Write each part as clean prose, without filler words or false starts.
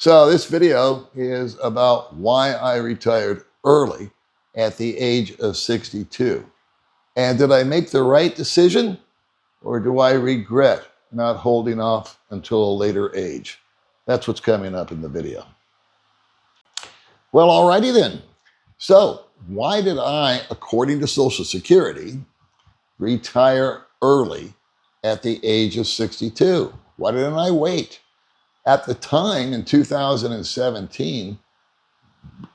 So this video is about why I retired early at the age of 62. And did I make the right decision, or do I regret not holding off until a later age? That's what's coming up in the video. Well, alrighty then. So why did I, according to Social Security, retire early at the age of 62? Why didn't I wait? At the time in 2017,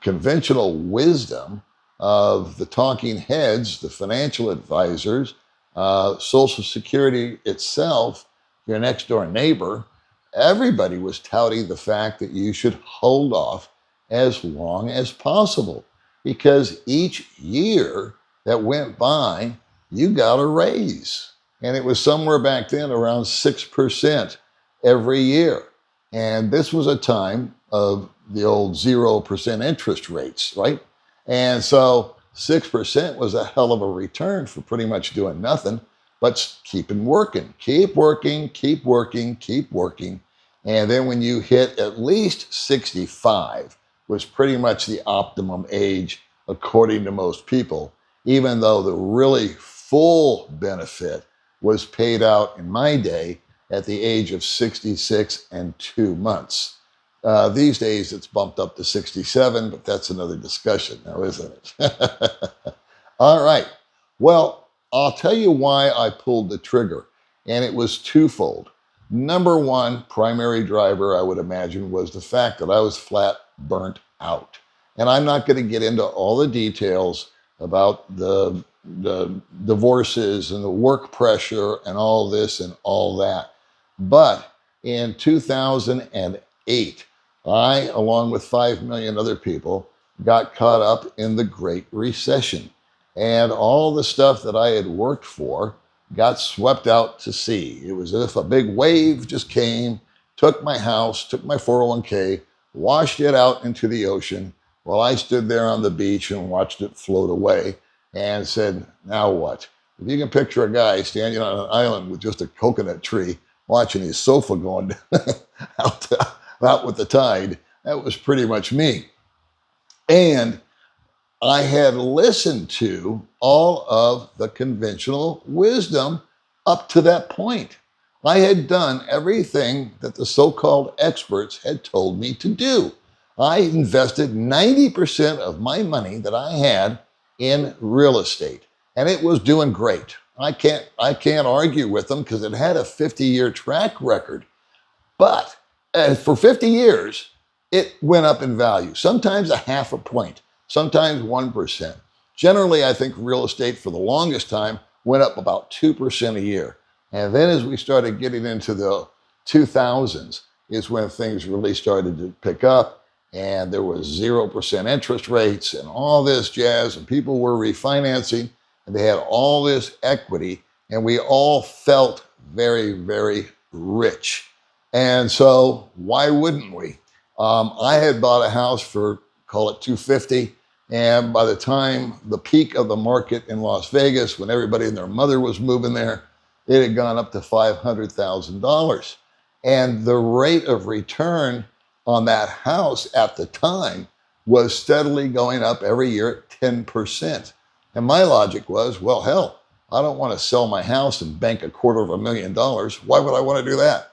conventional wisdom of the talking heads, the financial advisors, Social Security itself, your next door neighbor, everybody was touting the fact that you should hold off as long as possible because each year that went by, you got a raise. And it was somewhere back then around 6% every year. And this was a time of the old 0% interest rates, right? And so 6% was a hell of a return for pretty much doing nothing, but keeping working, keep working, keep working, keep working. And then when you hit at least 65, was pretty much the optimum age according to most people, even though the really full benefit was paid out in my day at the age of 66 and 2 months. These days it's bumped up to 67, but that's another discussion now, isn't it? All right. Well, I'll tell you why I pulled the trigger, and it was twofold. Number one, primary driver, I would imagine, was the fact that I was flat burnt out. And I'm not going to get into all the details about the divorces and the work pressure and all this and all that. But in 2008, I, along with 5 million other people, got caught up in the Great Recession. And all the stuff that I had worked for got swept out to sea. It was as if a big wave just came, took my house, took my 401k, washed it out into the ocean while I stood there on the beach and watched it float away and said, now what? If you can picture a guy standing on an island with just a coconut tree, watching his sofa going out with the tide, that was pretty much me. And I had listened to all of the conventional wisdom up to that point. I had done everything that the so-called experts had told me to do. I invested 90% of my money that I had in real estate, and it was doing great. I can't argue with them because it had a 50-year track record. But for 50 years, it went up in value, sometimes a half a point, sometimes 1%. Generally, I think real estate for the longest time went up about 2% a year. And then as we started getting into the 2000s is when things really started to pick up, and there was 0% interest rates and all this jazz, and people were refinancing, and they had all this equity, and we all felt very, very rich. And so why wouldn't we? I had bought a house for, call it 250. And by the time the peak of the market in Las Vegas, when everybody and their mother was moving there, it had gone up to $500,000. And the rate of return on that house at the time was steadily going up every year at 10%. And my logic was, well, hell, I don't want to sell my house and bank $250,000. Why would I want to do that?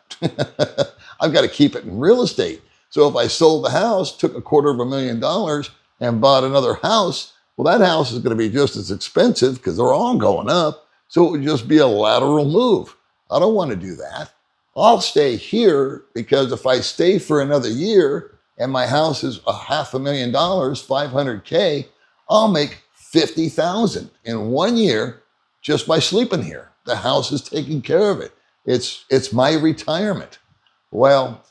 I've got to keep it in real estate. So if I sold the house, took $250,000 and bought another house, well, that house is going to be just as expensive because they're all going up. So it would just be a lateral move. I don't want to do that. I'll stay here because if I stay for another year and my house is $500,000, $500K, I'll make $50,000 in 1 year just by sleeping here. The house is taking care of it. It's my retirement. Well,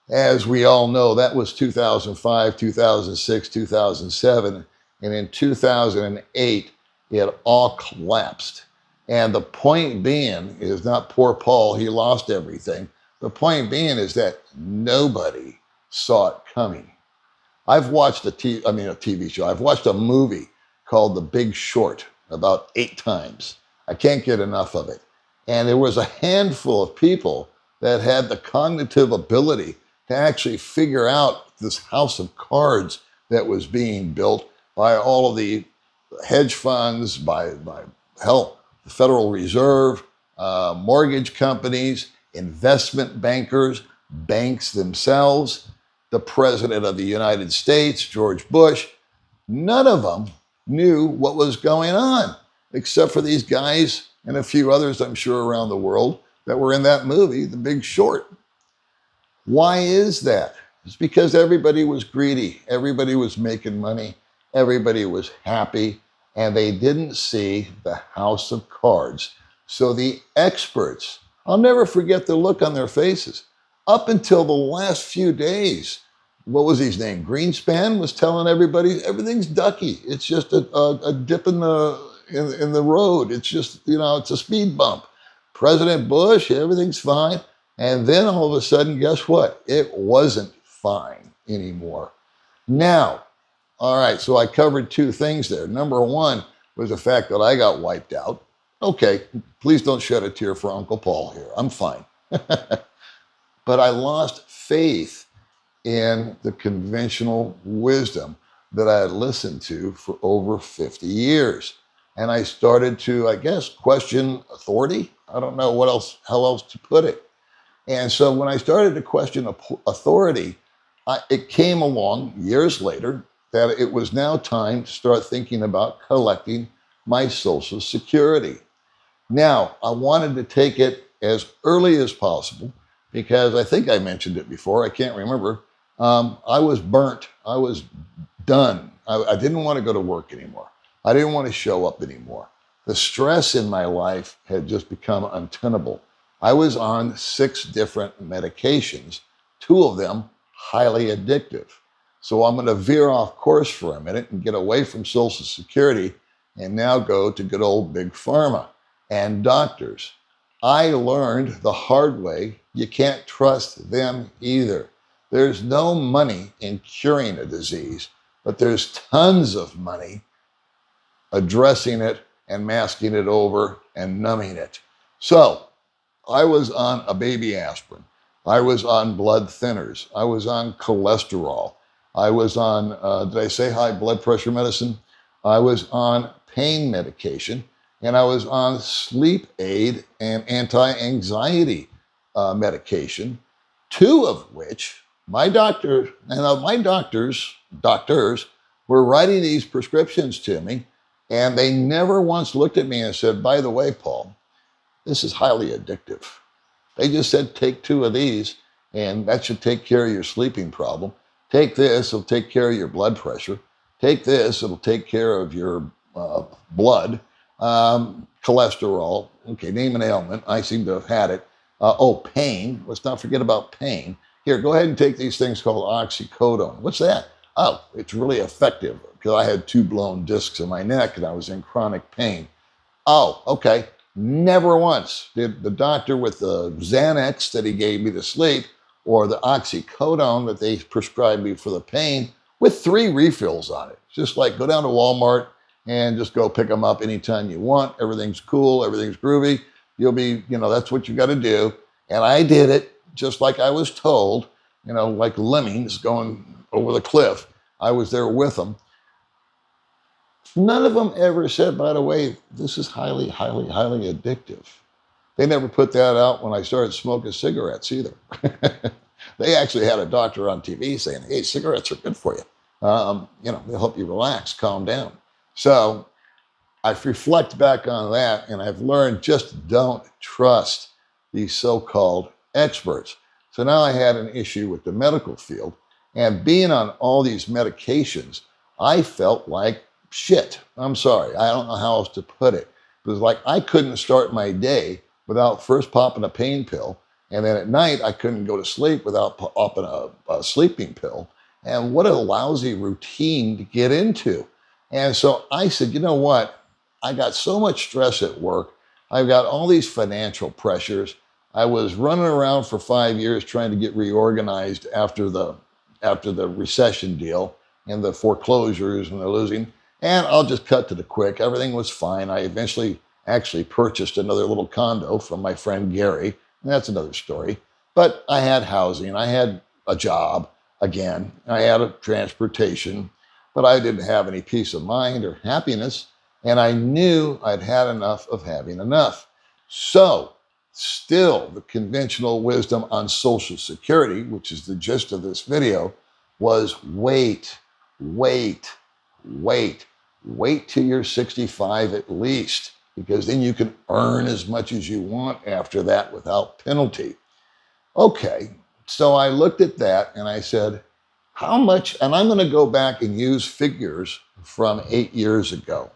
as we all know, that was 2005, 2006, 2007. And in 2008, it all collapsed. And the point being is not poor Paul, he lost everything. The point being is that nobody saw it coming. I've watched a TV show. I've watched a movie called The Big Short about 8 times. I can't get enough of it. And there was a handful of people that had the cognitive ability to actually figure out this house of cards that was being built by all of the hedge funds, by hell, the Federal Reserve, mortgage companies, investment bankers, banks themselves, the President of the United States, George Bush. None of them knew what was going on, except for these guys and a few others, I'm sure, around the world that were in that movie, The Big Short. Why is that? It's because everybody was greedy. Everybody was making money. Everybody was happy. And they didn't see the house of cards. So the experts, I'll never forget the look on their faces. Up until the last few days, what was his name? Greenspan was telling everybody everything's ducky. It's just a dip in the road. It's just, it's a speed bump. President Bush, everything's fine. And then all of a sudden, guess what? It wasn't fine anymore. Now, all right, so I covered two things there. Number one was the fact that I got wiped out. Okay, please don't shed a tear for Uncle Paul here. I'm fine. But I lost faith in the conventional wisdom that I had listened to for over 50 years. And I started to, I guess, question authority. I don't know how else to put it. And so when I started to question authority, it came along years later that it was now time to start thinking about collecting my Social Security. Now, I wanted to take it as early as possible because I think I mentioned it before. I can't remember. I was burnt. I was done. I didn't want to go to work anymore. I didn't want to show up anymore. The stress in my life had just become untenable. I was on 6 different medications, 2 of them highly addictive. So I'm going to veer off course for a minute and get away from Social Security and now go to good old Big Pharma and doctors. I learned the hard way, you can't trust them either. There's no money in curing a disease, but there's tons of money addressing it and masking it over and numbing it. So I was on a baby aspirin. I was on blood thinners. I was on cholesterol. I was on, did I say high blood pressure medicine? I was on pain medication, and I was on sleep aid and anti-anxiety medication, 2 of which my doctors were writing these prescriptions to me, and they never once looked at me and said, by the way, Paul, this is highly addictive. They just said, take 2 of these, and that should take care of your sleeping problem. Take this, it'll take care of your blood pressure. Take this, it'll take care of your blood, cholesterol. Okay, name an ailment. I seem to have had it. Pain. Let's not forget about pain. Here, go ahead and take these things called oxycodone. What's that? Oh, it's really effective because I had 2 blown discs in my neck and I was in chronic pain. Oh, okay. Never once did the doctor with the Xanax that he gave me to sleep or the oxycodone that they prescribed me for the pain with 3 refills on it. Just like go down to Walmart and just go pick them up anytime you want. Everything's cool. Everything's groovy. You'll be, that's what you got to do. And I did it just like I was told, like lemmings going over the cliff. I was there with them. None of them ever said, by the way, this is highly, highly, highly addictive. They never put that out when I started smoking cigarettes either. They actually had a doctor on TV saying, hey, cigarettes are good for you. They'll help you relax, calm down. So I reflect back on that, and I've learned just don't trust these so-called experts. So now I had an issue with the medical field, and being on all these medications, I felt like shit. I'm sorry. I don't know how else to put it. It was like I couldn't start my day without first popping a pain pill. And then at night, I couldn't go to sleep without popping a sleeping pill. And what a lousy routine to get into. And so I said, you know what? I got so much stress at work. I've got all these financial pressures. I was running around for 5 years trying to get reorganized after the recession deal and the foreclosures and the losing. And I'll just cut to the quick. Everything was fine. I eventually actually purchased another little condo from my friend Gary. And that's another story. But I had housing. I had a job again. I had a transportation, but I didn't have any peace of mind or happiness. And I knew I'd had enough of having enough. So, still, the conventional wisdom on Social Security, which is the gist of this video, was wait, wait, wait. Wait till you're 65 at least, because then you can earn as much as you want after that without penalty. Okay, so I looked at that and I said, how much? And I'm going to go back and use figures from 8 years ago.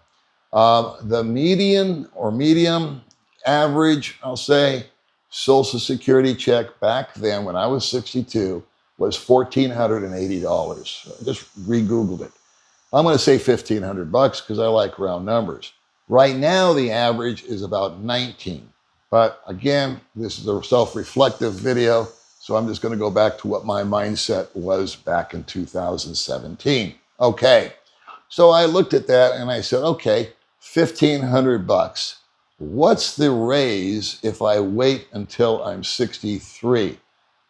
The median or medium average, I'll say, Social Security check back then when I was 62 was $1,480. I just re-Googled it. I'm going to say $1,500 because I like round numbers. Right now, the average is about 19. But again, this is a self-reflective video, so I'm just going to go back to what my mindset was back in 2017. Okay, so I looked at that and I said, okay, $1,500. What's the raise if I wait until I'm 63?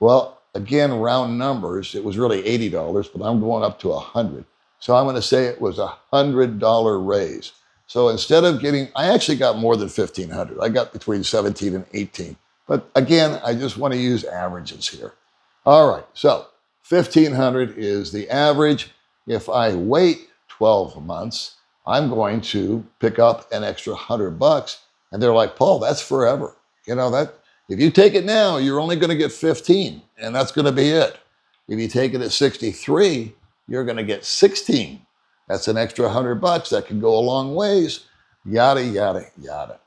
Well, again, round numbers, it was really $80, but I'm going up to $100. So I'm going to say it was $100 raise. So instead of getting, I actually got more than 1,500. I got between 17 and 18. But again, I just want to use averages here. All right, so 1,500 is the average. If I wait 12 months, I'm going to pick up an extra $100. And they're like, Paul, that's forever. You know, that if you take it now, you're only going to get 15, and that's going to be it. If you take it at 63, you're going to get 16. That's an extra $100 that can go a long ways, yada, yada, yada.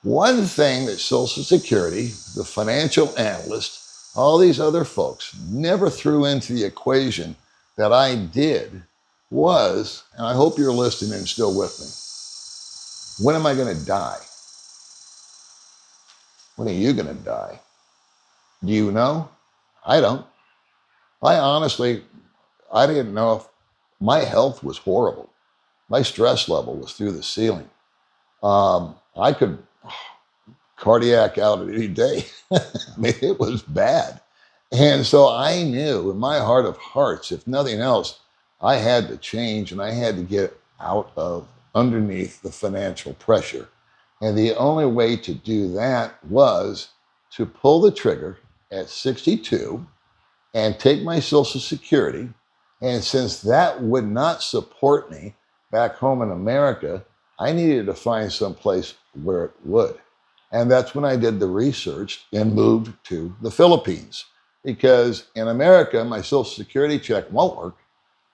One thing that Social Security, the financial analyst, all these other folks never threw into the equation that I did was, and I hope you're listening and still with me, when am I going to die? When are you going to die? Do you know? I don't. I honestly, I didn't know if my health was horrible. My stress level was through the ceiling. I could cardiac out at any day. I mean, it was bad. And so I knew in my heart of hearts, if nothing else, I had to change and I had to get out of underneath the financial pressure. And the only way to do that was to pull the trigger at 62 and take my Social Security. And since that would not support me back home in America, I needed to find some place where it would. And that's when I did the research and moved to the Philippines. Because in America, my Social Security check won't work.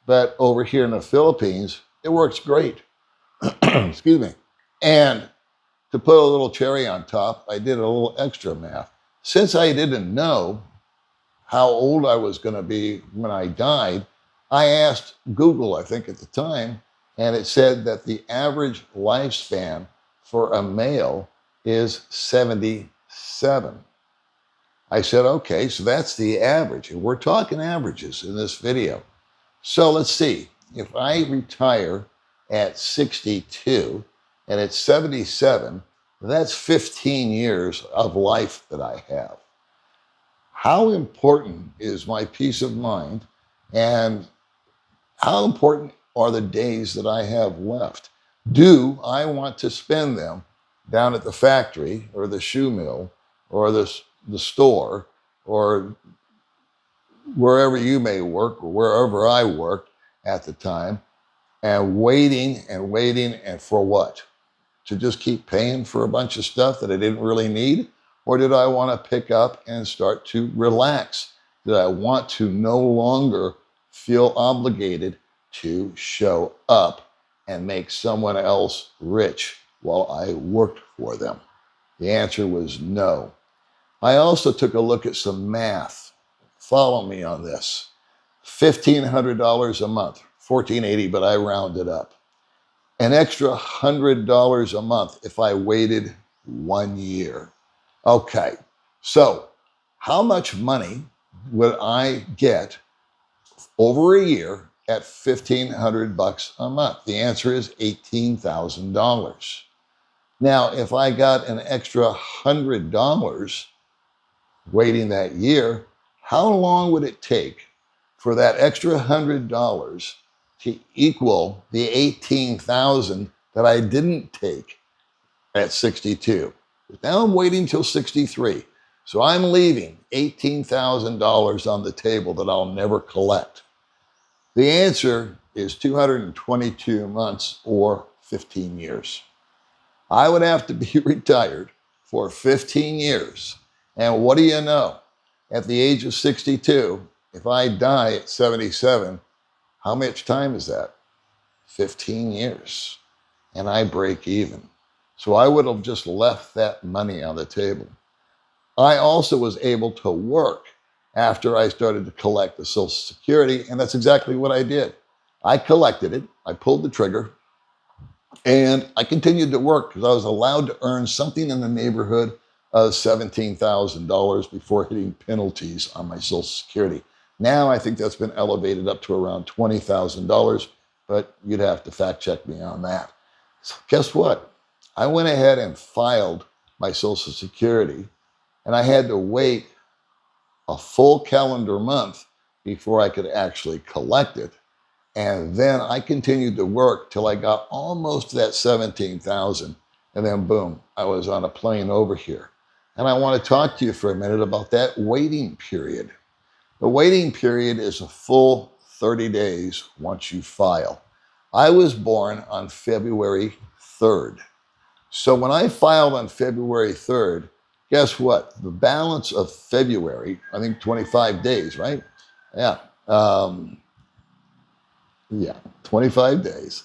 But over here in the Philippines, it works great. Excuse me. And to put a little cherry on top, I did a little extra math. Since I didn't know how old I was going to be when I died, I asked Google, I think at the time, and it said that the average lifespan for a male is 77. I said, okay, so that's the average. And we're talking averages in this video. So let's see. If I retire at 62 and at 77, that's 15 years of life that I have. How important is my peace of mind, and how important are the days that I have left? Do I want to spend them down at the factory or the shoe mill or the store or wherever you may work or wherever I worked at the time, and waiting and for what? To just keep paying for a bunch of stuff that I didn't really need? Or did I want to pick up and start to relax? Did I want to no longer feel obligated to show up and make someone else rich while I worked for them? The answer was no. I also took a look at some math. Follow me on this. $1,500 a month, $1,480, but I rounded up. An extra $100 a month if I waited 1 year. Okay, so how much money would I get over a year at $1,500 a month? The answer is $18,000. Now, if I got an extra $100 waiting that year, how long would it take for that extra $100 to equal the 18,000 that I didn't take at 62? Now I'm waiting till 63. So I'm leaving $18,000 on the table that I'll never collect. The answer is 222 months or 15 years. I would have to be retired for 15 years. And what do you know? At the age of 62, if I die at 77, how much time is that? 15 years. And I break even. So I would have just left that money on the table. I also was able to work after I started to collect the Social Security, and that's exactly what I did. I collected it, I pulled the trigger, and I continued to work because I was allowed to earn something in the neighborhood of $17,000 before hitting penalties on my Social Security. Now I think that's been elevated up to around $20,000, but you'd have to fact check me on that. So guess what? I went ahead and filed my Social Security, and I had to wait a full calendar month before I could actually collect it. And then I continued to work till I got almost to that 17,000. And then boom, I was on a plane over here. And I want to talk to you for a minute about that waiting period. The waiting period is a full 30 days once you file. I was born on February 3rd. So when I filed on February 3rd, guess what? The balance of February, I think 25 days, right? Yeah. Yeah, 25 days.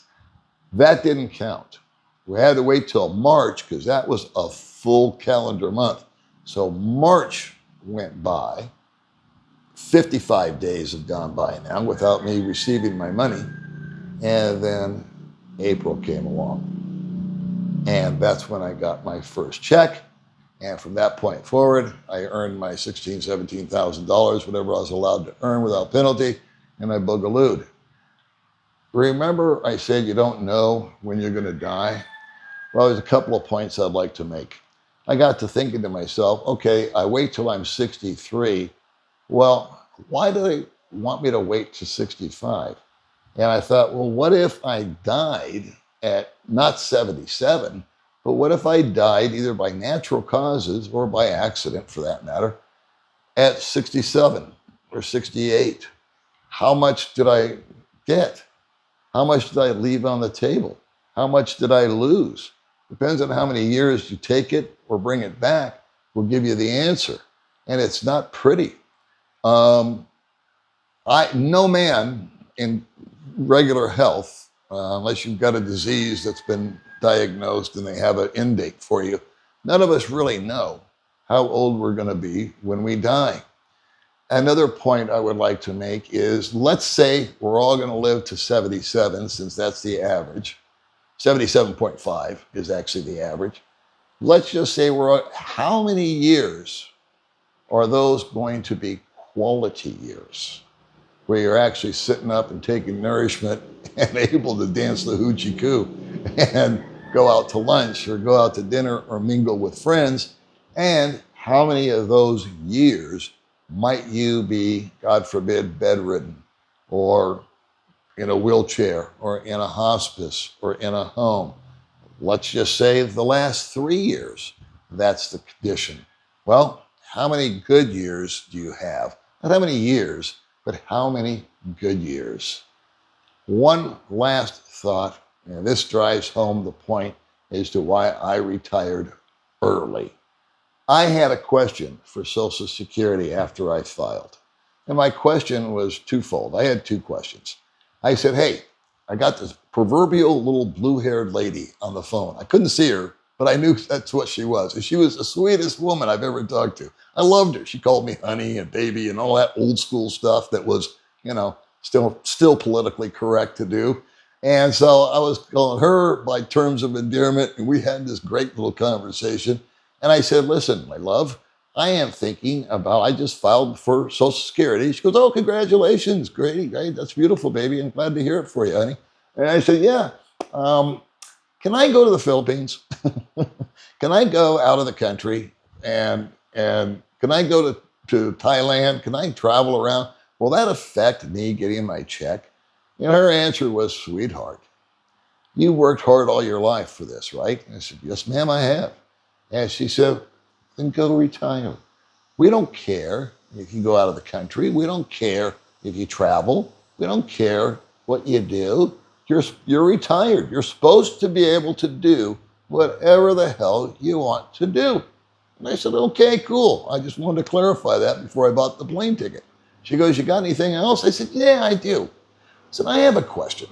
That didn't count. We had to wait till March because that was a full calendar month. So March went by. 55 days have gone by now without me receiving my money. And then April came along. And that's when I got my first check. And from that point forward, I earned my $16,000, $17,000, whatever I was allowed to earn without penalty, and I boogalooed. Remember I said you don't know when you're going to die? Well, there's a couple of points I'd like to make. I got to thinking to myself, okay, I wait till I'm 63. Well, why do they want me to wait to 65? And I thought, well, what if I died at not 77, but what if I died either by natural causes or by accident, for that matter, at 67 or 68? How much did I get? How much did I leave on the table? How much did I lose? Depends on how many years you take it or bring it back will give you the answer. And it's not pretty. No man in regular health, unless you've got a disease that's been diagnosed and they have an end date for you, none of us really know how old we're going to be when we die. Another point I would like to make is, let's say we're all going to live to 77, since that's the average. 77.5 is actually the average. Let's just say how many years are those going to be quality years, where you're actually sitting up and taking nourishment and able to dance the hoochie coo and go out to lunch or go out to dinner or mingle with friends? And how many of those years might you be, God forbid, bedridden or in a wheelchair or in a hospice or in a home? Let's just say the last 3 years, that's the condition. Well, how many good years do you have? Not how many years, but how many good years? One last thought, and this drives home the point as to why I retired early. I had a question for Social Security after I filed. And my question was twofold. I had two questions. I said, hey, I got this proverbial little blue-haired lady on the phone. I couldn't see her, but I knew that's what she was. And she was the sweetest woman I've ever talked to. I loved her. She called me honey and baby and all that old school stuff that was, still politically correct to do. And so I was calling her by terms of endearment, and we had this great little conversation. And I said, listen, my love, I just filed for Social Security. She goes, oh, congratulations. Great. That's beautiful, baby. I'm glad to hear it for you, honey. And I said, yeah. Can I go to the Philippines? Can I go out of the country? And can I go to to Thailand? Can I travel around? Will that affect me getting my check? And her answer was, sweetheart, you worked hard all your life for this, right? And I said, yes, ma'am, I have. And she said, then go retire. We don't care if you go out of the country. We don't care if you travel. We don't care what you do. You're retired. You're supposed to be able to do whatever the hell you want to do. And I said, okay, cool. I just wanted to clarify that before I bought the plane ticket. She goes, you got anything else? I said, yeah, I do. I said, I have a question.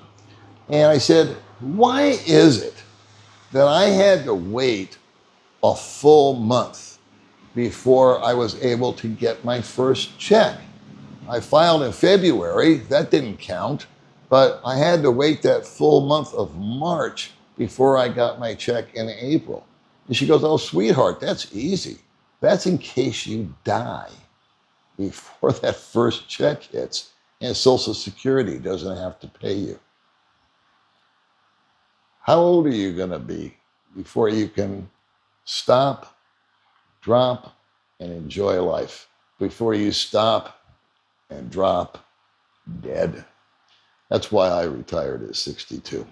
And I said, why is it that I had to wait a full month before I was able to get my first check? I filed in February, that didn't count, but I had to wait that full month of March before I got my check in April. And she goes, oh, sweetheart, that's easy. That's in case you die before that first check hits and Social Security doesn't have to pay you. How old are you going to be before you can stop, drop, and enjoy life? Before you stop and drop dead? That's why I retired at 62.